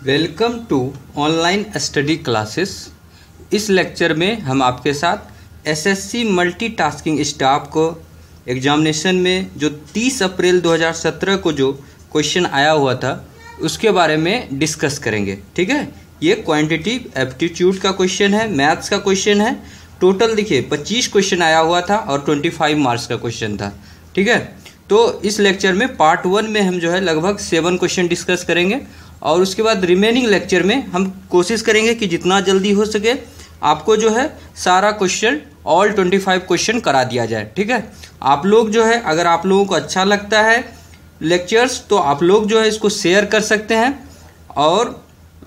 Welcome to online study classes. इस lecture में हम आपके साथ एसएससी मल्टीटास्किंग स्टाफ को एग्जामिनेशन में जो 30 अप्रैल 2017 को जो क्वेश्चन आया हुआ था उसके बारे में डिस्कस करेंगे। ठीक है, ये क्वांटिटेटिव एप्टीट्यूड का क्वेश्चन है, मैथ्स का क्वेश्चन है। टोटल देखिए 25 क्वेश्चन आया हुआ था और 25 मार्क्स का क्वेश्चन था। ठीक है, तो इस लेक्चर में पार्ट 1 में हम जो है लगभग 7 क्वेश्चन डिस्कस करेंगे और उसके बाद रिमेनिंग लेक्चर में हम कोशिश करेंगे कि जितना जल्दी हो सके आपको जो है सारा क्वेश्चन ऑल 25 क्वेश्चन करा दिया जाए। ठीक है, आप लोग जो है अगर आप लोगों को अच्छा लगता है लेक्चर्स तो आप लोग जो है इसको शेयर कर सकते हैं और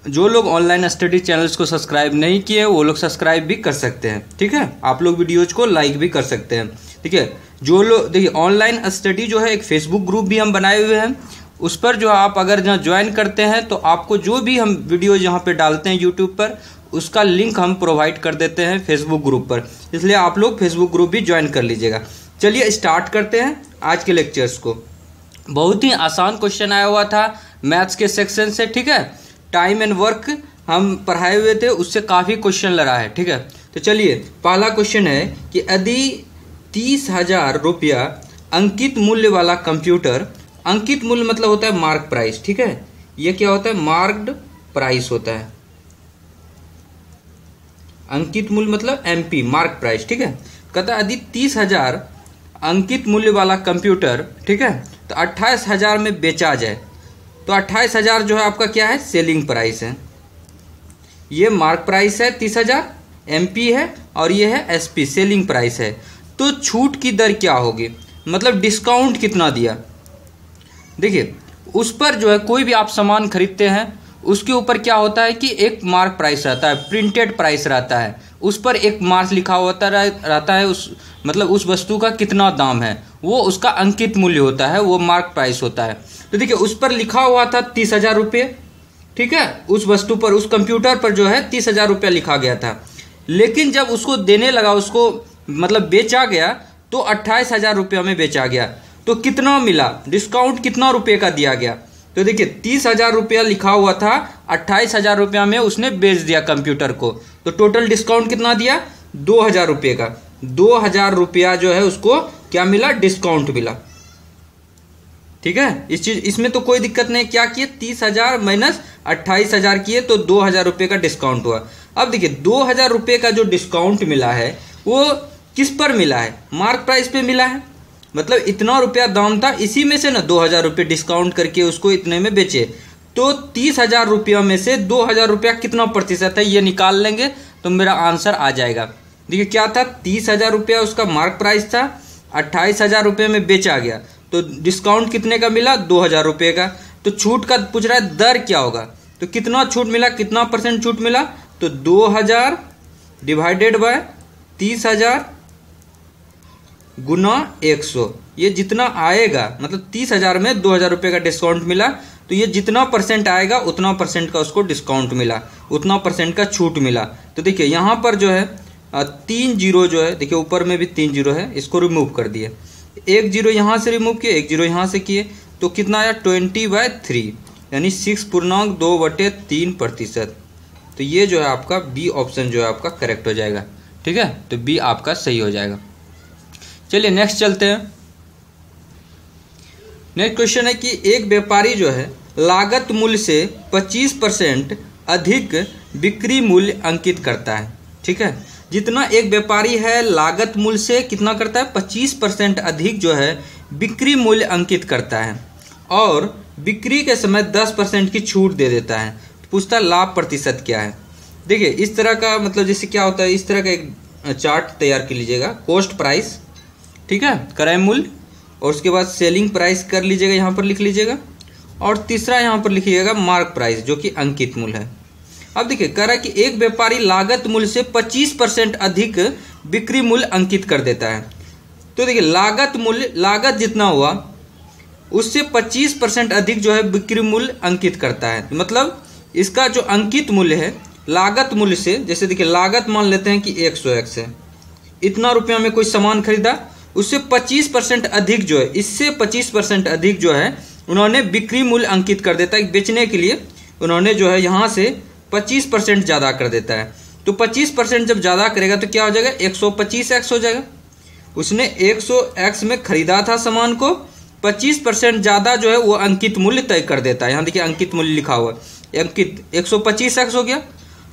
जो लोग ऑनलाइन स्टडी चैनल्स को सब्सक्राइब नहीं किए वो लोग सब्सक्राइब भी कर सकते हैं। ठीक है, आप लोग वीडियोज को लाइक भी कर सकते हैं। ठीक है, जो लोग देखिए ऑनलाइन स्टडी जो है एक फेसबुक ग्रुप भी हम बनाए हुए हैं, उस पर जो आप अगर जहाँ ज्वाइन करते हैं तो आपको जो भी हम वीडियो यहाँ पे डालते हैं यूट्यूब पर उसका लिंक हम प्रोवाइड कर देते हैं फेसबुक ग्रुप पर, इसलिए आप लोग फेसबुक ग्रुप भी ज्वाइन कर लीजिएगा। चलिए स्टार्ट करते हैं आज के लेक्चर्स को। बहुत ही आसान क्वेश्चन आया हुआ था मैथ्स के सेक्शन से। ठीक है, टाइम एंड वर्क हम पढ़ाए हुए थे, उससे काफ़ी क्वेश्चन लगा है। ठीक है, तो चलिए पहला क्वेश्चन है कि यदि 30,000 रुपया अंकित मूल्य वाला कंप्यूटर, अंकित मूल्य मतलब होता है मार्क प्राइस। ठीक है, ये क्या होता है, मार्क्ड प्राइस होता है। अंकित मूल्य मतलब एमपी, मार्क प्राइस। ठीक है, कहता है यदि 30,000 अंकित मूल्य वाला कंप्यूटर, ठीक है, तो 28,000 में बेचा जाए तो 28,000 जो है आपका क्या है, सेलिंग प्राइस है। ये मार्क प्राइस है 30,000, एमपी है, और ये है एसपी, सेलिंग प्राइस है। तो छूट की दर क्या होगी, मतलब डिस्काउंट कितना दिया। देखिए उस पर जो है कोई भी आप सामान खरीदते हैं उसके ऊपर क्या होता है कि एक मार्क प्राइस रहता है, प्रिंटेड प्राइस रहता है, उस पर एक मार्क लिखा होता रहता है, उस मतलब उस वस्तु का कितना दाम है, वो उसका अंकित मूल्य होता है, वो मार्क प्राइस होता है। तो देखिए उस पर लिखा हुआ था 30,000 रुपये। ठीक है, उस वस्तु पर, उस कंप्यूटर पर जो है 30,000 रुपया लिखा गया था, लेकिन जब उसको देने लगा, उसको मतलब बेचा गया तो 28,000 रुपया में बेचा गया। तो कितना मिला, डिस्काउंट कितना रुपये का दिया गया। तो देखिए 30,000 रुपया लिखा हुआ था, 28,000 रुपया में उसने बेच दिया कंप्यूटर को, तो टोटल डिस्काउंट कितना दिया, 2,000 रुपये का। 2,000 रुपया जो है उसको क्या मिला, डिस्काउंट मिला। ठीक है, इसमें तो कोई दिक्कत नहीं, क्या किए 30,000 माइनस 28,000 किए तो 2,000 रुपये का डिस्काउंट हुआ। अब देखिए 2,000 रुपये का जो डिस्काउंट मिला है वो किस पर मिला है, मार्क प्राइस पे मिला है। मतलब इतना रुपया दाम था, इसी में से ना 2,000 रुपये डिस्काउंट करके उसको इतने में बेचे। तो 30,000 रुपया में से 2,000 रुपया कितना प्रतिशत है ये निकाल लेंगे तो मेरा आंसर आ जाएगा। देखिए क्या था, 30,000 रुपया उसका मार्क प्राइस था, 28,000 रुपये में बेचा गया, तो डिस्काउंट कितने का मिला, 2,000 रुपये का। तो छूट का पूछ रहा है दर क्या होगा, तो कितना छूट मिला, कितना परसेंट छूट मिला, तो 2,000 डिवाइडेड बाय 30,000 गुना 100, ये जितना आएगा, मतलब 30,000 में 2,000 रुपये का डिस्काउंट मिला, तो ये जितना परसेंट आएगा उतना परसेंट का उसको डिस्काउंट मिला, उतना परसेंट का छूट मिला। तो देखिए यहाँ पर जो है 3 जीरो जो है, देखिए ऊपर में भी 3 जीरो है, इसको रिमूव कर दिए, 1 जीरो यहाँ से रिमूव किए, 1 जीरो यहाँ से किए, तो कितना आया 20/3, यानी 6.2/3%। तो ये जो है आपका बी ऑप्शन जो है आपका करेक्ट हो जाएगा। ठीक है, तो बी आपका सही हो जाएगा। चलिए नेक्स्ट चलते हैं। नेक्स्ट क्वेश्चन है कि एक व्यापारी जो है लागत मूल्य से 25% अधिक बिक्री मूल्य अंकित करता है। ठीक है, जितना एक व्यापारी है लागत मूल्य से कितना करता है, 25% अधिक जो है बिक्री मूल्य अंकित करता है और बिक्री के समय 10% की छूट दे देता है। पूछता है लाभ प्रतिशत क्या है। देखिए इस तरह का मतलब जैसे क्या होता है, इस तरह का एक चार्ट तैयार कर लीजिएगा, कॉस्ट प्राइस, ठीक है, क्रय मूल्य, और उसके बाद सेलिंग प्राइस कर लीजिएगा, यहाँ पर लिख लीजिएगा, और तीसरा यहाँ पर लिखिएगा मार्क प्राइस जो कि अंकित मूल्य है। अब देखिए कह रहा है कि एक व्यापारी लागत मूल्य से 25% अधिक बिक्री मूल्य अंकित कर देता है। तो देखिए लागत मूल्य, लागत जितना हुआ उससे 25% अधिक जो है बिक्री मूल्य अंकित करता है। मतलब इसका जो अंकित मूल्य है लागत मूल्य से, जैसे देखिए लागत मान लेते हैं कि 100x है, इतना रुपया में कोई सामान खरीदा, उससे 25% अधिक जो है, इससे 25% अधिक जो है उन्होंने बिक्री मूल्य अंकित कर देता है बेचने के लिए, उन्होंने जो है यहाँ से 25% ज़्यादा कर देता है। तो 25% जब ज़्यादा करेगा तो क्या हो जाएगा, 125x हो जाएगा। उसने 100x में खरीदा था सामान को, 25% ज़्यादा जो है वो अंकित मूल्य तय कर देता है। यहाँ देखिए अंकित मूल्य लिखा हुआ है, अंकित 125x हो गया।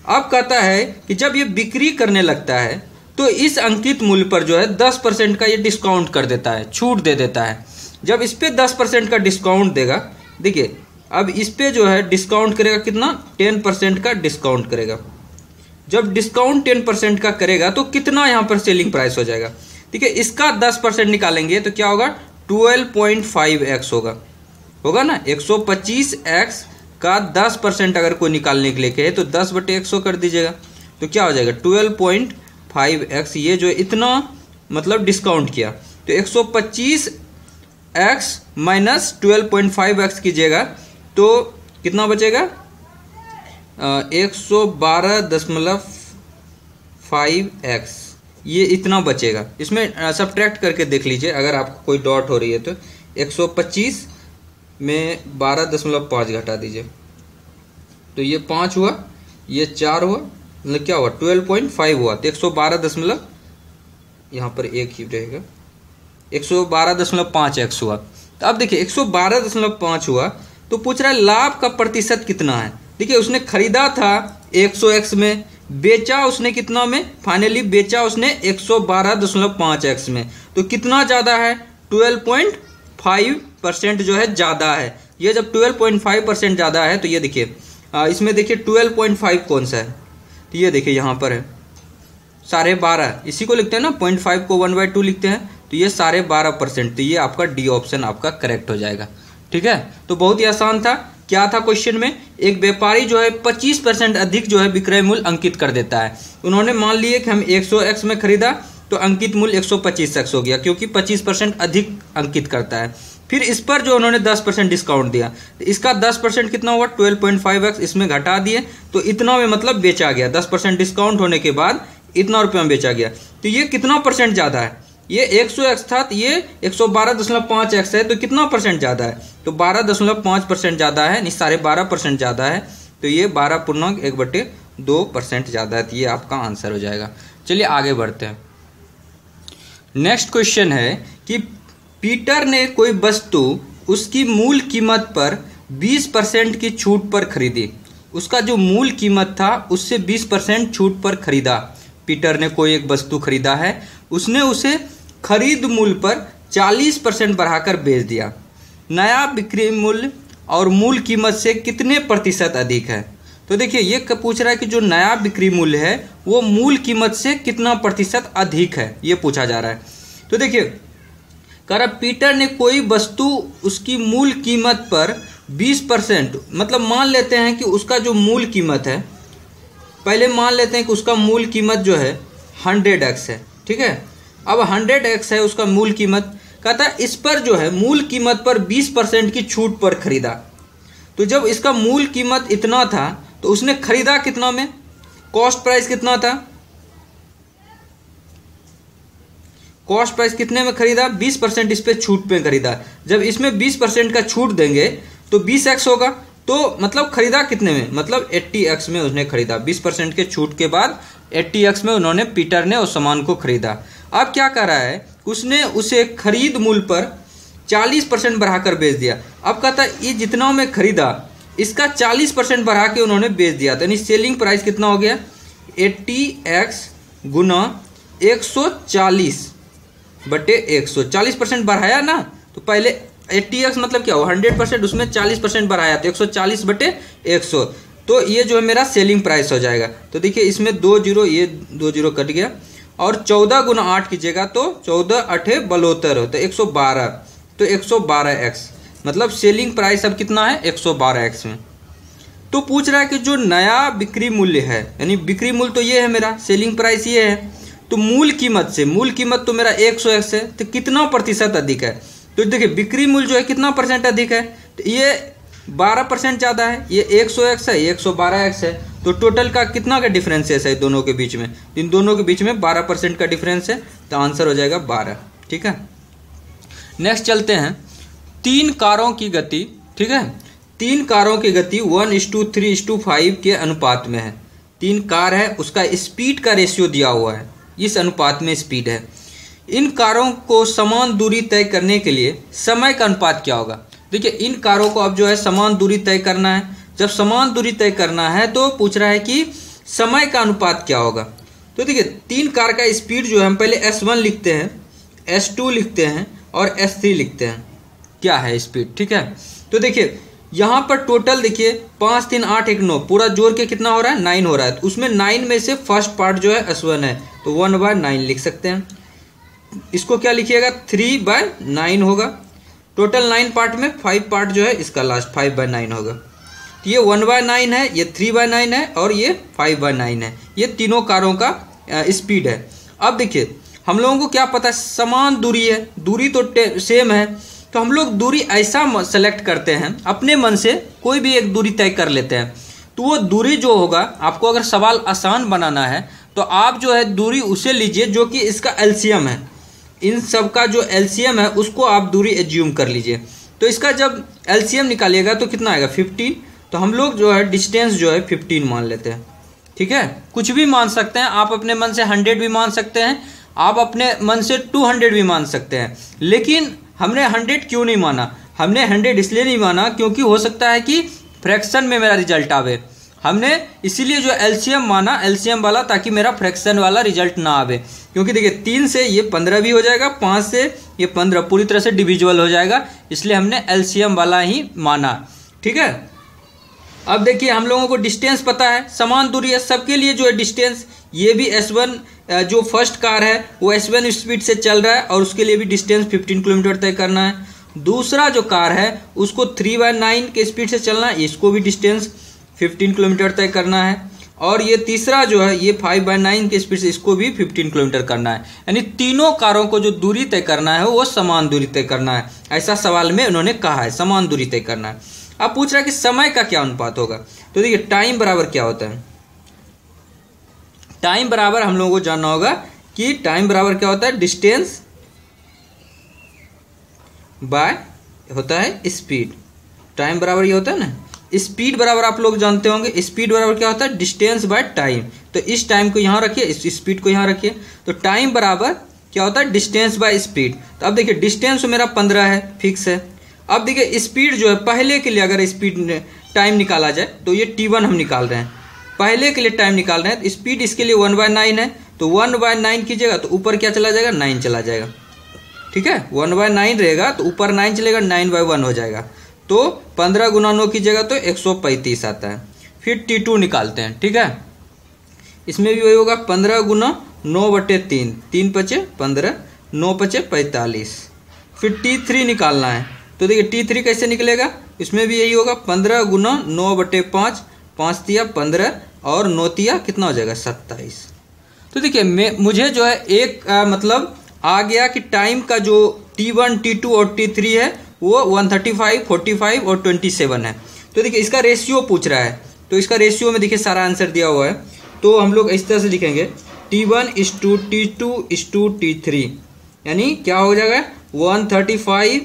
अब कहता है कि जब ये बिक्री करने लगता है तो इस अंकित मूल्य पर जो है 10% का ये डिस्काउंट कर देता है, छूट दे देता है। जब इस पे 10% का डिस्काउंट देगा, देखिए अब इस पे जो है डिस्काउंट करेगा कितना, 10% का डिस्काउंट करेगा। जब डिस्काउंट 10% का करेगा तो कितना यहाँ पर सेलिंग प्राइस हो जाएगा, ठीक है। इसका 10% निकालेंगे तो क्या होगा, 12.5x होगा ना। 125x का 10% अगर कोई निकालने के लिए कहे तो 10/100 कर दीजिएगा, तो क्या हो जाएगा 12.5x। ये जो इतना मतलब डिस्काउंट किया तो 125x माइनस 12.5x कीजिएगा तो कितना बचेगा, 112.5x, ये इतना बचेगा। इसमें सब्ट्रैक्ट करके देख लीजिए अगर आपको कोई डॉट हो रही है तो 125 में 12.5 घटा दीजिए तो ये 5 हुआ, ये 4 हुआ, मतलब क्या हुआ 12.5 हुआ। तो 112 यहाँ पर एक ही रहेगा, 112.5x हुआ। तो अब देखिए 112.5 हुआ तो पूछ रहा है लाभ का प्रतिशत कितना है। देखिए उसने खरीदा था 100x में, बेचा उसने कितना में, फाइनली बेचा उसने 112.5x में, तो कितना ज़्यादा है, 12.5% जो है ज़्यादा है। ये जब 12.5% ज़्यादा है तो ये देखिए इसमें देखिए 12.5 कौन सा है, तो ये देखिए यहाँ पर है 12.5, इसी को लिखते हैं ना, 0.5 को 1/2 लिखते हैं, तो ये 12.5%। तो ये आपका डी ऑप्शन आपका करेक्ट हो जाएगा, ठीक है। तो बहुत ही आसान था। क्या था क्वेश्चन में, एक व्यापारी जो है 25% अधिक जो है विक्रय मूल्य अंकित कर देता है। उन्होंने मान लिए कि हम 100x में खरीदा तो अंकित मूल्य 125x हो गया, क्योंकि 25% अधिक अंकित करता है। फिर इस पर जो उन्होंने 10% डिस्काउंट दिया, तो इसका 10% कितना हुआ, 12.5x, इसमें घटा दिए तो इतना में मतलब बेचा गया। 10% डिस्काउंट होने के बाद इतना रुपये में बेचा गया। तो ये कितना परसेंट ज़्यादा है, ये 100x था तो ये 112.5x है, तो कितना परसेंट ज़्यादा है, तो 12.5% ज़्यादा है, नहीं 12.5% ज़्यादा है। तो ये 12.1/2% ज़्यादा है। तो ये आपका आंसर हो जाएगा। चलिए आगे बढ़ते हैं। नेक्स्ट क्वेश्चन है कि पीटर ने कोई वस्तु उसकी मूल कीमत पर 20% की छूट पर खरीदी। उसका जो मूल कीमत था उससे 20% छूट पर खरीदा। पीटर ने कोई एक वस्तु खरीदा है, उसने उसे खरीद मूल्य पर 40% बढ़ाकर बेच दिया। नया बिक्री मूल्य और मूल कीमत से कितने प्रतिशत अधिक है। तो देखिए ये पूछ रहा है कि जो नया बिक्री मूल्य है वो मूल कीमत से कितना प्रतिशत अधिक है, ये पूछा जा रहा है। तो देखिए कह रहा पीटर ने कोई वस्तु उसकी मूल कीमत पर 20%, मतलब मान लेते हैं कि उसका जो मूल कीमत है, पहले मान लेते हैं कि उसका मूल कीमत जो है 100x है, ठीक है। अब 100x है उसका मूल कीमत, कहता है इस पर जो है मूल कीमत पर 20% की छूट पर खरीदा। तो जब इसका मूल कीमत इतना था तो उसने खरीदा कितना में, कॉस्ट प्राइस कितना था, कॉस्ट प्राइस कितने में खरीदा, 20% इस पे छूट पे खरीदा। जब इसमें 20% का छूट देंगे तो 20x होगा, तो मतलब खरीदा कितने में, मतलब 80x में उसने खरीदा। 20% के छूट के बाद 80x में उन्होंने पीटर ने उस सामान को खरीदा। अब क्या कर रहा है, उसने उसे खरीद मूल्य पर 40% बढ़ाकर बेच दिया। अब कहता है ये जितना में खरीदा इसका 40% बढ़ा के उन्होंने बेच दिया, तो यानी सेलिंग प्राइस कितना हो गया, 80x गुना 140/100, 40% बढ़ाया ना, तो पहले 80x मतलब क्या हो 100%, उसमें 40% बढ़ाया तो 140/100, तो ये जो है मेरा सेलिंग प्राइस हो जाएगा। तो देखिए इसमें 2 जीरो, ये 2 जीरो कट गया, और 14 गुना 8 कीजिएगा तो 14 8 72 होता है 112, तो 112x मतलब सेलिंग प्राइस अब कितना है 112x में। तो पूछ रहा है कि जो नया बिक्री मूल्य है, यानी बिक्री मूल्य तो ये है मेरा, सेलिंग प्राइस ये है, तो मूल कीमत से, मूल कीमत तो मेरा 100x है, तो कितना प्रतिशत अधिक है। तो देखिए बिक्री मूल्य जो है कितना परसेंट अधिक है, तो ये 12% ज़्यादा है, ये 100x है, ये 112x है, तो टोटल का कितना का डिफरेंस है दोनों के बीच में, इन दोनों के बीच में 12% का डिफरेंस है, तो आंसर हो जाएगा 12, ठीक है। नेक्स्ट चलते हैं, 3 कारों की गति, ठीक है, 3 कारों की गति 1:3:5 के अनुपात में है। 3 कार है, उसका स्पीड का रेशियो दिया हुआ है, इस अनुपात में स्पीड है। इन कारों को समान दूरी तय करने के लिए समय का अनुपात क्या होगा। देखिए इन कारों को अब जो है समान दूरी तय करना है। जब समान दूरी तय करना है तो पूछ रहा है कि समय का अनुपात क्या होगा। तो देखिए 3 कार का स्पीड जो है हम पहले S1 लिखते हैं, S2 लिखते हैं और S3 लिखते हैं, क्या है स्पीड, ठीक है। तो देखिए यहाँ पर टोटल देखिए 5 3 8 1 9 पूरा जोड़ के कितना हो रहा है, 9 हो रहा है। तो उसमें 9 में से फर्स्ट पार्ट जो है S1 है, तो 1/9 लिख सकते हैं। इसको क्या लिखिएगा, 3/9 होगा। टोटल 9 पार्ट में 5 पार्ट जो है इसका लास्ट 5/9 होगा। तो ये 1/9 है, ये 3/9 है और ये 5/9 है। ये तीनों कारों का स्पीड है। अब देखिए हम लोगों को क्या पता है, समान दूरी है, दूरी तो सेम है, तो हम लोग दूरी ऐसा सेलेक्ट करते हैं, अपने मन से कोई भी एक दूरी तय कर लेते हैं। तो वो दूरी जो होगा, आपको अगर सवाल आसान बनाना है तो आप जो है दूरी उसे लीजिए जो कि इसका एलसीएम है। इन सब का जो एलसीएम है उसको आप दूरी एज्यूम कर लीजिए। तो इसका जब एलसीएम निकालिएगा तो कितना आएगा, 15। तो हम लोग जो है डिस्टेंस जो है 15 मान लेते हैं, ठीक है। कुछ भी मान सकते हैं आप, अपने मन से 100 भी मान सकते हैं, आप अपने मन से 200 भी मान सकते हैं। लेकिन हमने 100 क्यों नहीं माना, हमने 100 इसलिए नहीं माना क्योंकि हो सकता है कि फ्रैक्शन में मेरा रिजल्ट आवे। हमने इसीलिए जो एलसीएम माना, एलसीएम वाला, ताकि मेरा फ्रैक्शन वाला रिजल्ट ना आवे। क्योंकि देखिए 3 से ये 15 भी हो जाएगा, 5 से ये 15 पूरी तरह से डिविजिबल हो जाएगा, इसलिए हमने एलसीएम वाला ही माना, ठीक है। अब देखिए हम लोगों को डिस्टेंस पता है, समान दूरी है सबके लिए जो है डिस्टेंस। ये भी S1 जो फर्स्ट कार है वो S1 स्पीड से चल रहा है और उसके लिए भी डिस्टेंस 15 किलोमीटर तय करना है। दूसरा जो कार है उसको 3/9 के स्पीड से चलना है, इसको भी डिस्टेंस 15 किलोमीटर तय करना है। और ये तीसरा जो है ये 5/9 के स्पीड से, इसको भी 15 किलोमीटर करना है। यानी तीनों कारों को जो दूरी तय करना है वो समान दूरी तय करना है, ऐसा सवाल में उन्होंने कहा है, समान दूरी तय करना है। अब पूछ रहा है कि समय का क्या अनुपात होगा। तो देखिए टाइम बराबर क्या होता है, टाइम बराबर हम लोगों को जानना होगा कि टाइम बराबर क्या होता है, डिस्टेंस बाय होता है स्पीड। टाइम बराबर ये होता है ना, स्पीड बराबर आप लोग जानते होंगे, स्पीड बराबर क्या होता है, डिस्टेंस बाय टाइम। तो इस टाइम को यहाँ रखिए, इस स्पीड को यहाँ रखिए। तो टाइम बराबर क्या होता है, डिस्टेंस बाय स्पीड। तो अब देखिए डिस्टेंस मेरा 15 है, फिक्स है। अब देखिए स्पीड जो है, पहले के लिए अगर स्पीड टाइम निकाला जाए तो ये T1 हम निकाल रहे हैं, पहले के लिए टाइम निकाल रहे हैं। तो स्पीड इसके लिए 1/9 है, तो 1/9 कीजिएगा तो ऊपर क्या चला जाएगा, 9 चला जाएगा, ठीक है। 1/9 रहेगा तो ऊपर 9 चलेगा, 9/1 हो जाएगा। तो 15 गुना 9 कीजिएगा तो 135 आता है। फिर T2 निकालते हैं, ठीक है। इसमें भी वही होगा, 15 गुना 9/3, 3 पचे 15, 9 पचे 45। फिर T3 निकालना है, तो देखिए T3 कैसे निकलेगा, इसमें भी यही होगा, 15 गुना 9/5, 5 तिया 15 और 9 तिया कितना हो जाएगा, 27। तो देखिए मुझे जो है एक मतलब आ गया कि टाइम का जो T1, T2 और T3 है वो 135, 45 और 27 है। तो देखिए इसका रेशियो पूछ रहा है, तो इसका रेशियो में देखिए सारा आंसर दिया हुआ है। तो हम लोग इस तरह से लिखेंगे, T1:T2:T3, यानी क्या हो जाएगा, 135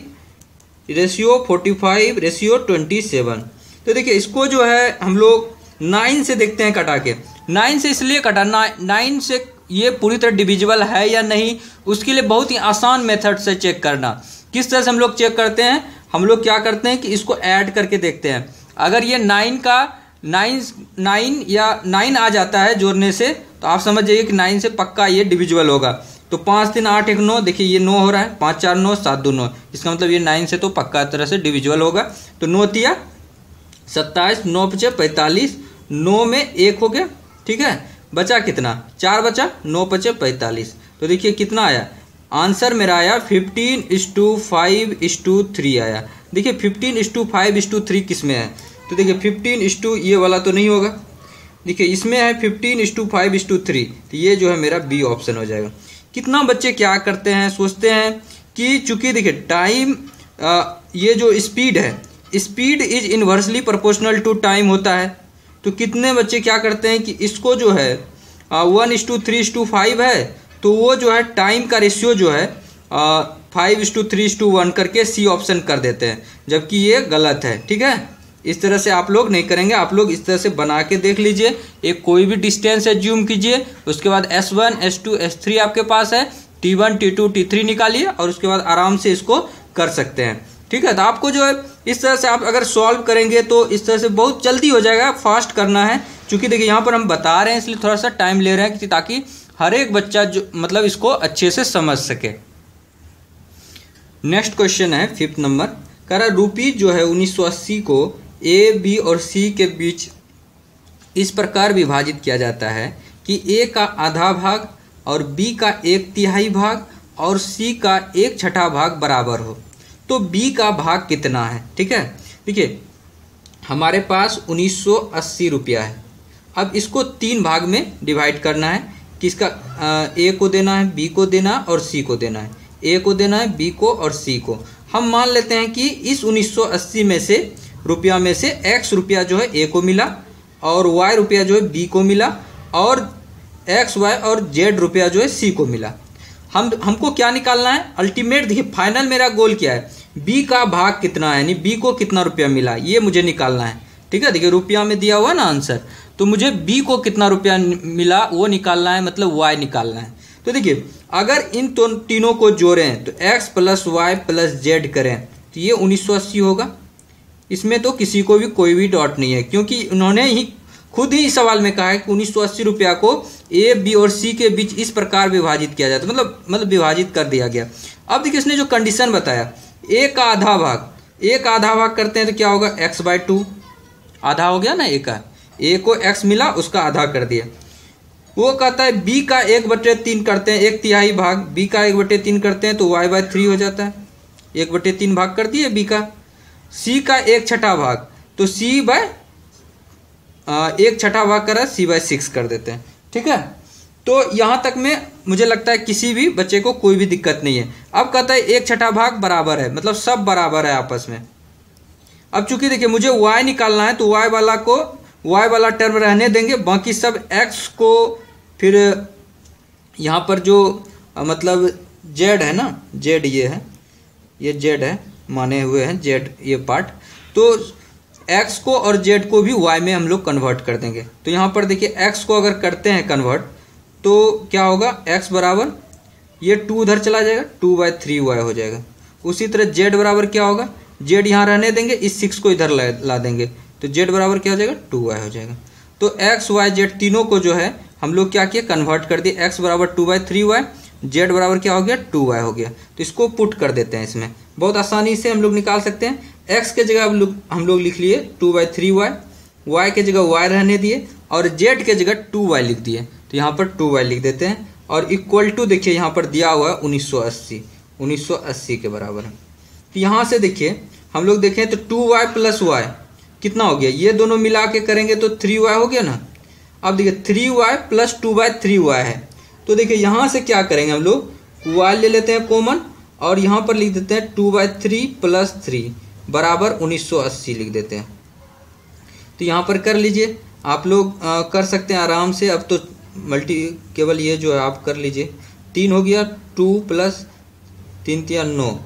रेशियो 45 रेशियो 27। तो देखिए इसको जो है हम लोग 9 से देखते हैं कटा के। 9 से इसलिए कटा, 9 से ये पूरी तरह डिविजिबल है या नहीं, उसके लिए बहुत ही आसान मेथड से चेक करना। किस तरह से हम लोग चेक करते हैं, हम लोग क्या करते हैं कि इसको ऐड करके देखते हैं। अगर ये 9 का 9 या 9 आ जाता है जोड़ने से, तो आप समझ जाइए कि 9 से पक्का ये डिविजिबल होगा। तो 5 3 8 1 9, देखिए ये 9 हो रहा है, 5 4 9 7 2 9, इसका मतलब ये 9 से तो पक्का तरह से डिविजिबल होगा। तो 9 तिया 27, 9 पचे 45, 9 में 1 हो गया, ठीक है। बचा कितना, 4 बचा, 9 पचे 45। तो देखिए कितना आया, आंसर मेरा आया 15:5:3 आया। देखिए 15:5:3 किस में है, तो देखिए 15 ये वाला तो नहीं होगा, देखिए इसमें है 15:5:3, तो ये जो है मेरा बी ऑप्शन हो जाएगा। कितना बच्चे क्या करते हैं, सोचते हैं कि चूंकि देखिए टाइम ये जो स्पीड है, speed is inversely proportional to time होता है। तो कितने बच्चे क्या करते हैं कि इसको जो है 1:3:5 है, तो वो जो है टाइम का रेशियो जो है 5:3:1 करके सी ऑप्शन कर देते हैं, जबकि ये गलत है, ठीक है। इस तरह से आप लोग नहीं करेंगे, आप लोग इस तरह से बना के देख लीजिए। एक कोई भी डिस्टेंस एज्यूम कीजिए, उसके बाद S1 S2 S3 आपके पास है, T1 T2 T3 निकालिए और उसके बाद आराम से इसको कर सकते हैं। ठीक है, तो आपको जो है इस तरह से आप अगर सॉल्व करेंगे तो इस तरह से बहुत जल्दी हो जाएगा। फास्ट करना है, क्योंकि देखिए यहाँ पर हम बता रहे हैं इसलिए थोड़ा सा टाइम ले रहे हैं ताकि हर एक बच्चा जो मतलब इसको अच्छे से समझ सके। नेक्स्ट क्वेश्चन है 5th नंबर, कह रहा रुपी जो है 1980 को ए बी और सी के बीच इस प्रकार विभाजित किया जाता है कि ए का आधा भाग और बी का 1/3 भाग और सी का 1/6 भाग बराबर हो, तो बी का भाग कितना है। ठीक है, देखिए हमारे पास 1980 रुपया है। अब इसको 3 भाग में डिवाइड करना है, किसका ए को देना है, बी को देना और सी को देना है। ए को देना है, बी को और सी को। हम मान लेते हैं कि इस 1980 में से रुपया में से x रुपया जो है ए को मिला और y रुपया जो है बी को मिला और x y और z रुपया जो है सी को मिला। हमको क्या निकालना है, अल्टीमेट देखिए फाइनल मेरा गोल क्या है, बी का भाग कितना है, यानी बी को कितना रुपया मिला ये मुझे निकालना है। ठीक है, देखिए रुपया में दिया हुआ ना आंसर, तो मुझे बी को कितना रुपया मिला वो निकालना है, मतलब y निकालना है। तो देखिए अगर इन तीनों को जोड़ें तो x + y + z करें तो ये 1980 होगा। इसमें तो किसी को भी कोई भी डाउट नहीं है, क्योंकि उन्होंने ही खुद ही सवाल में कहा है कि 1980 रुपया को ए बी और सी के बीच इस प्रकार विभाजित किया जाता है, मतलब विभाजित कर दिया गया। अब देखिए इसने जो कंडीशन बताया, ए का आधा भाग करते हैं तो क्या होगा, x/2 आधा हो गया ना ए का, ए को x मिला उसका आधा कर दिया। वो कहता है बी का 1/3 करते हैं, 1/3 भाग, बी का 1/3 करते हैं तो y/3 हो जाता है, 1/3 भाग कर दिए बी का। सी का 1/6 भाग, तो सी बाय 1/6 भाग करा, c/6 कर देते हैं। ठीक है, तो यहाँ तक में मुझे लगता है किसी भी बच्चे को कोई भी दिक्कत नहीं है। अब कहता है 1/6 भाग बराबर है, मतलब सब बराबर है आपस में। अब चूंकि देखिए मुझे y निकालना है तो y वाला टर्म रहने देंगे, बाकी सब x को फिर यहाँ पर जो मतलब z है ना, z ये है, ये z है, माने हुए हैं z ये पार्ट, तो x को और z को भी y में हम लोग कन्वर्ट कर देंगे। तो यहाँ पर देखिए x को अगर करते हैं कन्वर्ट तो क्या होगा, x बराबर ये 2 उधर चला जाएगा, 2/3y हो जाएगा। उसी तरह z बराबर क्या होगा, z यहाँ रहने देंगे, इस 6 को इधर ला देंगे तो z बराबर क्या हो जाएगा, 2y हो जाएगा। तो x y z तीनों को जो है हम लोग क्या किए, कन्वर्ट कर दिए। x बराबर 2/3y, z बराबर क्या हो गया, 2y हो गया। तो इसको पुट कर देते हैं, इसमें बहुत आसानी से हम लोग निकाल सकते हैं। x के जगह हम लोग लिख लिए 2/3y, y के जगह y रहने दिए और z के जगह 2y लिख दिए, तो यहाँ पर 2y लिख देते हैं। और इक्वल टू देखिए यहाँ पर दिया हुआ है 1980 के बराबर है। तो यहाँ से देखिए हम लोग देखें तो 2y + y कितना हो गया, ये दोनों मिला के करेंगे तो 3y हो गया ना। अब देखिए 3y + 2/3y है, तो देखिए यहाँ से क्या करेंगे हम लोग, y ले लेते हैं कॉमन और यहाँ पर लिख देते हैं 2/3 + 3 बराबर 1980 लिख देते हैं। तो यहाँ पर कर लीजिए, आप लोग कर सकते हैं आराम से। अब तो केवल ये जो है आप कर लीजिए, 3 हो गया, 2 + 3 × 9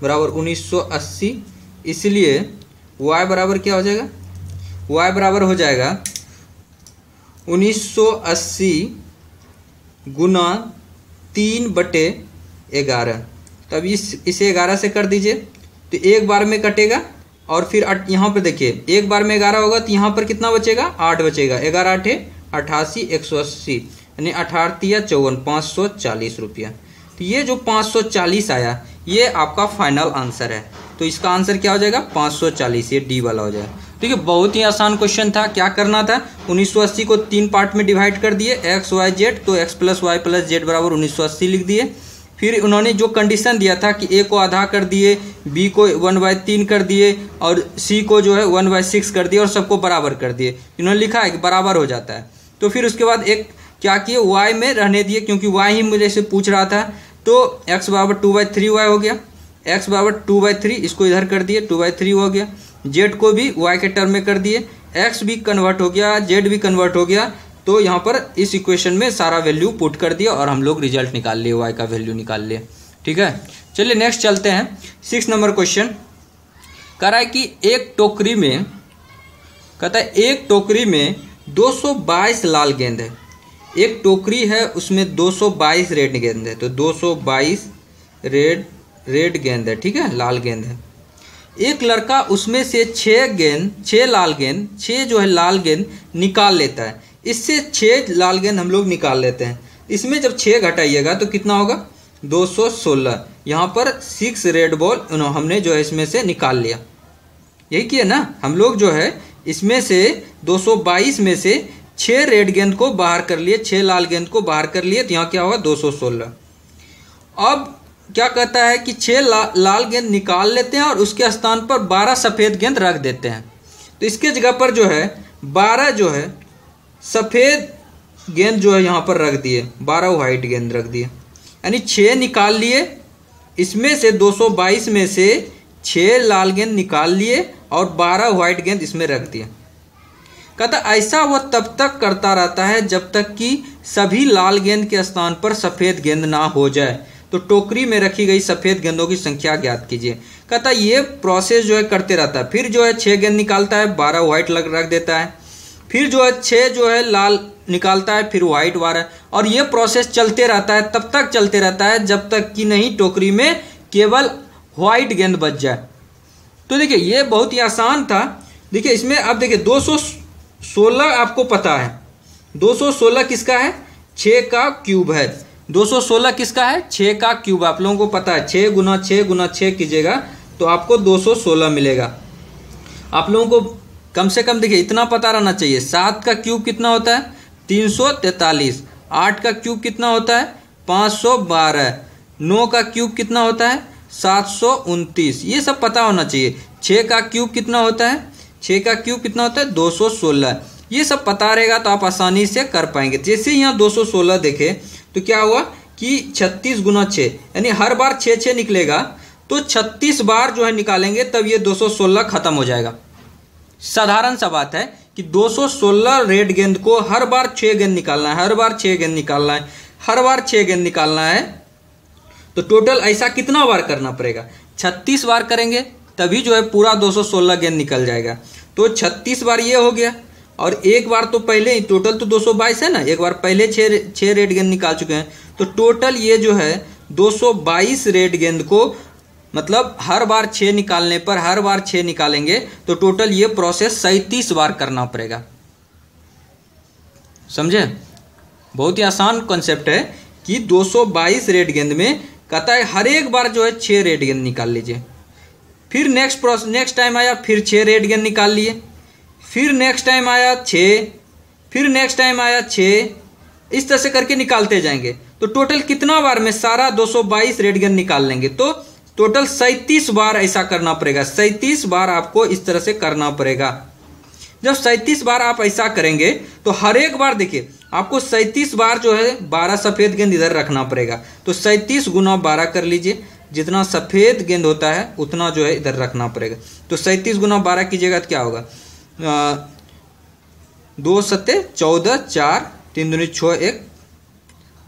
बराबर 1980। इसलिए y बराबर क्या हो जाएगा, y बराबर हो जाएगा 1980 गुना 3/11। तब इसे 11 से कर दीजिए तो एक बार में कटेगा और फिर यहाँ पर देखिए एक बार में 11 होगा तो यहाँ पर कितना बचेगा, 8 बचेगा। 11 × 8 = 88, 180 यानी 18 या 54, 540 रुपया। तो ये जो 540 आया ये आपका फाइनल आंसर है। तो इसका आंसर क्या हो जाएगा, 540, ये डी वाला हो जाएगा। देखिए बहुत ही आसान क्वेश्चन था। क्या करना था, 1980 को 3 पार्ट में डिवाइड कर दिए, x y z, तो x + y + z बराबर 1980 लिख दिए। फिर उन्होंने जो कंडीशन दिया था कि a को आधा कर दिए, b को 1/3 कर दिए और c को जो है 1/6 कर दिए और सबको बराबर कर दिए। इन्होंने लिखा है कि बराबर हो जाता है। तो फिर उसके बाद एक क्या किए, y में रहने दिए, क्योंकि y ही मुझे से पूछ रहा था। तो x बराबर 2/3y हो गया, x बराबर 2/3, इसको इधर कर दिए, 2/3 हो गया। z को भी y के टर्म में कर दिए, x भी कन्वर्ट हो गया, z भी कन्वर्ट हो गया। तो यहाँ पर इस इक्वेशन में सारा वैल्यू पुट कर दिया और हम लोग रिजल्ट निकाल लिए, y का वैल्यू निकाल लिए। ठीक है, चलिए नेक्स्ट चलते हैं। 6 नंबर क्वेश्चन कह रहा है कि एक टोकरी में कहता है एक टोकरी में 222 लाल गेंद है, एक टोकरी है उसमें 222 रेड गेंद है, तो 222 रेड गेंद है, ठीक है, लाल गेंद है। एक लड़का उसमें से 6 लाल गेंद निकाल लेता है। इससे 6 लाल गेंद हम लोग निकाल लेते हैं। इसमें जब 6 घटाइएगा तो कितना होगा 216। यहाँ पर 6 रेड बॉल हमने जो है इसमें से निकाल लिया। यही किया ना हम लोग, जो है इसमें से 222 में से 6 रेड गेंद को बाहर कर लिए, 6 लाल गेंद को बाहर कर लिए, तो यहाँ क्या होगा 216। अब क्या कहता है कि 6 लाल गेंद निकाल लेते हैं और उसके स्थान पर 12 सफ़ेद गेंद रख देते हैं। तो इसके जगह पर जो है 12 जो है सफ़ेद गेंद जो है यहाँ पर रख दिए, 12 वाइट गेंद रख दिए, यानी 6 निकाल लिए, इसमें से 222 में से 6 लाल गेंद निकाल लिए और 12 वाइट गेंद इसमें रख दिए। कहता ऐसा वह तब तक करता रहता है जब तक कि सभी लाल गेंद के स्थान पर सफ़ेद गेंद ना हो जाए। तो टोकरी में रखी गई सफ़ेद गेंदों की संख्या ज्ञात कीजिए। कहता ये प्रोसेस जो है करते रहता है, फिर जो है 6 गेंद निकालता है, 12 वाइट रख देता है, फिर जो है 6 जो है लाल निकालता है, फिर वाइट 12, और ये प्रोसेस चलते रहता है, तब तक चलते रहता है जब तक कि नहीं टोकरी में केवल वाइट गेंद बच जाए। तो देखिए ये बहुत ही आसान था। देखिए इसमें अब देखिए 216 आपको पता है, 216 किसका है, 6 का क्यूब है। 216 किसका है, 6 का क्यूब, आप लोगों को पता है 6 गुना 6 गुना 6 कीजिएगा तो आपको 216 मिलेगा। आप लोगों को कम से कम देखिए इतना पता रहना चाहिए, 7 का क्यूब कितना होता है 343, 8 का क्यूब कितना होता है 512, 9 का क्यूब कितना होता है 729, ये सब पता होना चाहिए। 6 का क्यूब कितना होता है, 6 का क्यूब कितना होता है 216, ये सब पता रहेगा तो आप आसानी से कर पाएंगे। जैसे यहाँ 216 देखे तो क्या हुआ कि 36 गुना 6, यानी हर बार 6 निकलेगा, तो 36 बार जो है निकालेंगे तब ये 216 खत्म हो जाएगा। साधारण सा बात है कि 216 रेड गेंद को हर बार 6 गेंद निकालना है, हर बार 6 गेंद निकालना है, हर बार 6 गेंद निकालना है। तो टोटल ऐसा कितना बार करना पड़ेगा, 36 बार करेंगे तभी जो है पूरा 216 गेंद निकल जाएगा। तो 36 बार ये हो गया, और एक बार तो पहले ही, टोटल तो 222 है ना, एक बार पहले 6 रेड गेंद निकाल चुके हैं, तो टोटल ये जो है 222 रेड गेंद को, मतलब हर बार 6 निकालने पर हर बार 6 निकालेंगे तो टोटल ये प्रोसेस 37 बार करना पड़ेगा। समझे, बहुत ही आसान कॉन्सेप्ट है कि 222 रेड गेंद में कहता है हर एक बार जो है 6 रेड गेंद निकाल लीजिए। फिर नेक्स्ट टाइम आया फिर 6 रेड गेंद निकाल लिए, फिर नेक्स्ट टाइम आया 6, फिर नेक्स्ट टाइम आया 6, इस तरह से करके निकालते जाएंगे। तो टोटल कितना बार में सारा 222 रेड गेंद निकाल लेंगे, तो टोटल 37 बार ऐसा करना पड़ेगा। 37 बार आपको इस तरह से करना पड़ेगा। जब 37 बार आप ऐसा करेंगे तो हर एक बार देखिए आपको 37 बार जो है 12 सफ़ेद गेंद इधर रखना पड़ेगा। तो 37 गुना 12 कर लीजिए, जितना सफ़ेद गेंद होता है उतना जो है इधर रखना पड़ेगा। तो 37 गुना 12 कीजिएगा तो क्या होगा, 2 सत्ते 14, 4 3 दूनी 6 1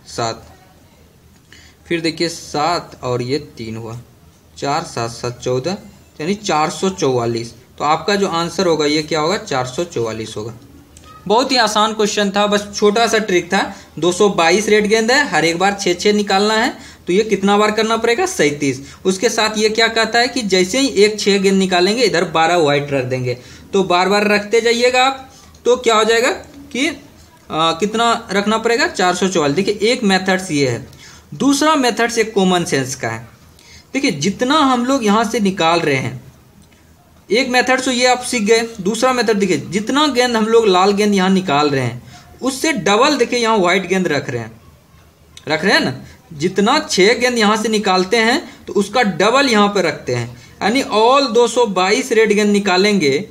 7, फिर देखिए 7 और ये 3 हुआ, 4 7 7 14, यानी 444। तो आपका जो आंसर होगा ये क्या होगा 444 होगा। बहुत ही आसान क्वेश्चन था, बस छोटा सा ट्रिक था। 222 रेड गेंद है, हर एक बार 6 निकालना है, तो ये कितना बार करना पड़ेगा 37। उसके साथ ये क्या कहता है कि जैसे ही एक 6 गेंद निकालेंगे इधर 12 वाइट रख देंगे, तो बार बार रखते जाइएगा आप, तो क्या हो जाएगा कि कितना रखना पड़ेगा 444। देखिए एक मेथड्स ये है, दूसरा मेथड्स एक कॉमन सेंस का है। देखिए जितना हम लोग यहाँ से निकाल रहे हैं, एक मेथड तो ये आप सीख गए। दूसरा मेथड देखिए, जितना गेंद हम लोग लाल गेंद यहाँ निकाल रहे हैं उससे डबल देखिए यहाँ व्हाइट गेंद रख रहे हैं ना। जितना 6 गेंद यहाँ से निकालते हैं तो उसका डबल यहाँ पे रखते हैं, यानी ऑल 222 रेड गेंद निकालेंगे,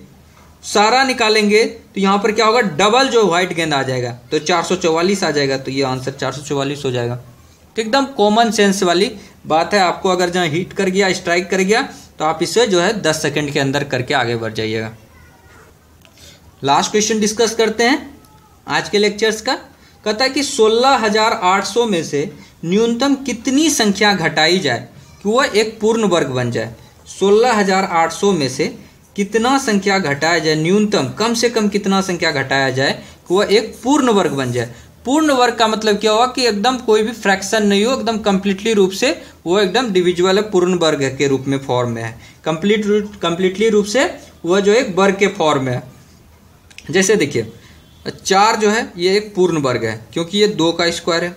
सारा निकालेंगे तो यहाँ पर क्या होगा डबल जो व्हाइट गेंद आ जाएगा, तो 444 आ जाएगा। तो ये आंसर 444 हो जाएगा। तो एकदम कॉमन सेंस वाली बात है। आपको अगर जहाँ हिट कर गया, स्ट्राइक कर गया, तो आप इसे जो है 10 सेकंड के अंदर करके आगे बढ़ जाइएगा। लास्ट क्वेश्चन डिस्कस करते हैं आज के लेक्चर्स का। कहता है कि 16,800 में से न्यूनतम कितनी संख्या घटाई जाए कि वह एक पूर्ण वर्ग बन जाए। 16,800 में से कितना संख्या घटाया जाए, न्यूनतम कम से कम कितना संख्या घटाया जाए कि वह एक पूर्ण वर्ग बन जाए। पूर्ण वर्ग का मतलब क्या हुआ कि एकदम कोई भी फ्रैक्शन नहीं हो, एकदम कंप्लीटली रूप से वो एकदम डिविजिबल है, पूर्ण वर्ग के रूप में फॉर्म में है, कंप्लीटली रूप से वह जो एक वर्ग के फॉर्म में है। जैसे देखिए 4 जो है ये एक पूर्ण वर्ग है क्योंकि ये 2 का स्क्वायर है,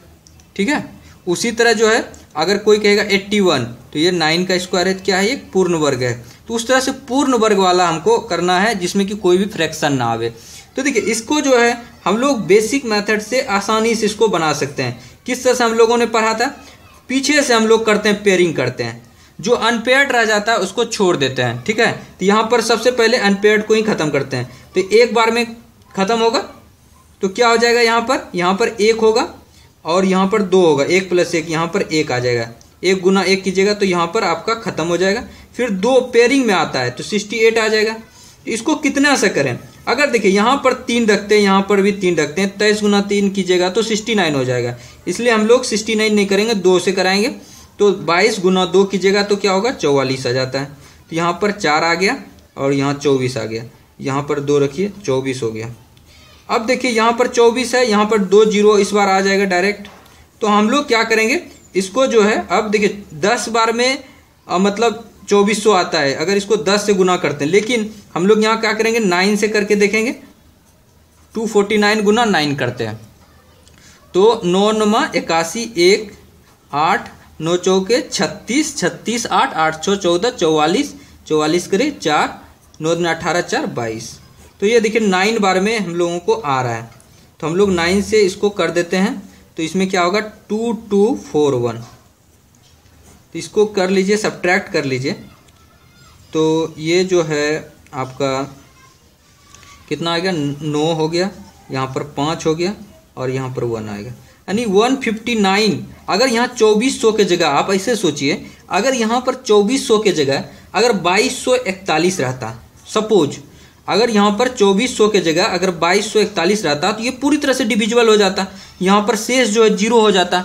ठीक है। उसी तरह जो है अगर कोई कहेगा 81 तो ये 9 का स्क्वायर है, क्या है, एक पूर्ण वर्ग है। तो उस तरह से पूर्ण वर्ग वाला हमको करना है जिसमें कि कोई भी फ्रैक्शन ना आवे। तो देखिए इसको जो है हम लोग बेसिक मेथड से आसानी से इसको बना सकते हैं। किस तरह से हम लोगों ने पढ़ा था, पीछे से हम लोग करते हैं, पेयरिंग करते हैं, जो अनपेयर्ड रह जाता है उसको छोड़ देते हैं, ठीक है। तो यहाँ पर सबसे पहले अनपेयर्ड को ही खत्म करते हैं, तो एक बार में खत्म होगा तो क्या हो जाएगा, यहाँ पर 1 होगा और यहाँ पर 2 होगा, 1 + 1 यहाँ पर 1 आ जाएगा, 1 × 1 कीजिएगा तो यहाँ पर आपका खत्म हो जाएगा। फिर 2 पेयरिंग में आता है तो 68 आ जाएगा। इसको कितना से करें, अगर देखिए यहाँ पर 3 रखते हैं, यहाँ पर भी 3 रखते हैं, 23 × 3 कीजिएगा तो 69 हो जाएगा। इसलिए हम लोग 69 नहीं करेंगे, 2 से कराएंगे। तो 22 × 2 कीजिएगा तो क्या होगा, 44 आ जाता है। तो यहाँ पर 4 आ गया और यहाँ 24 आ गया, यहाँ पर 2 रखिए, 24 हो गया। अब देखिए यहाँ पर 24 है, यहाँ पर 2 0 इस बार आ जाएगा डायरेक्ट। तो हम लोग क्या करेंगे, इसको जो है अब देखिए 10 बार में मतलब 2400 आता है अगर इसको 10 से गुना करते हैं, लेकिन हम लोग यहाँ क्या करेंगे, 9 से करके देखेंगे। 249 × 9 करते हैं तो 9 9 81 1 8 9 चौके 36 36 8 8 6 14 44 44 करे 4 9 18 4 22। तो ये देखिए 9 बार में हम लोगों को आ रहा है, तो हम लोग 9 से इसको कर देते हैं। तो इसमें क्या होगा, 2241। तो इसको कर लीजिए, सब्ट्रैक्ट कर लीजिए। तो ये जो है आपका कितना आ गया, 9 हो गया, यहाँ पर 5 हो गया और यहाँ पर 1 आएगा, यानी 159। अगर यहाँ 2400 के जगह आप ऐसे सोचिए, अगर यहाँ पर 2400 के जगह अगर 2241 रहता, सपोज अगर यहाँ पर 2400 के जगह अगर 2241 रहता तो ये पूरी तरह से डिविजिबल हो जाता, यहाँ पर शेष जो है 0 हो जाता।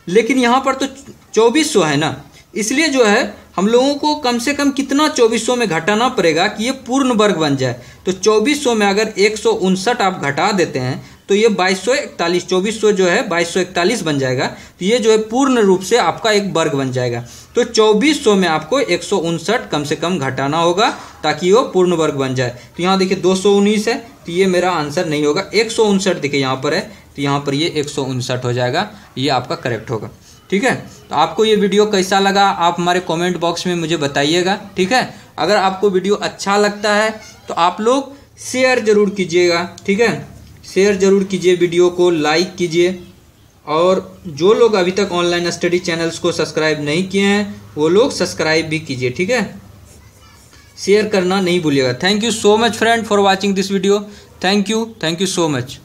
लेकिन यहाँ पर तो 2400 है ना, इसलिए जो है हम लोगों को कम से कम कितना 2400 में घटाना पड़ेगा कि ये पूर्ण वर्ग बन जाए। तो 2400 में अगर 159 आप घटा देते हैं तो ये 2241, 2400 जो है 2241 बन जाएगा। तो ये जो है पूर्ण रूप से आपका एक वर्ग बन जाएगा। तो 2400 में आपको 159 कम से कम घटाना होगा ताकि वो पूर्ण वर्ग बन जाए। तो यहाँ देखिए 219 है, तो ये मेरा आंसर नहीं होगा। 159 देखिए यहाँ पर है, तो यहाँ पर ये 159 हो जाएगा, ये आपका करेक्ट होगा, ठीक है। तो आपको ये वीडियो कैसा लगा आप हमारे कमेंट बॉक्स में मुझे बताइएगा, ठीक है। अगर आपको वीडियो अच्छा लगता है तो आप लोग शेयर जरूर कीजिएगा, ठीक है, शेयर जरूर कीजिए, वीडियो को लाइक कीजिए। और जो लोग अभी तक ऑनलाइन स्टडी चैनल्स को सब्सक्राइब नहीं किए हैं वो लोग सब्सक्राइब भी कीजिए, ठीक है। शेयर करना नहीं भूलिएगा। Thank you so much friend for watching this video. Thank you so much.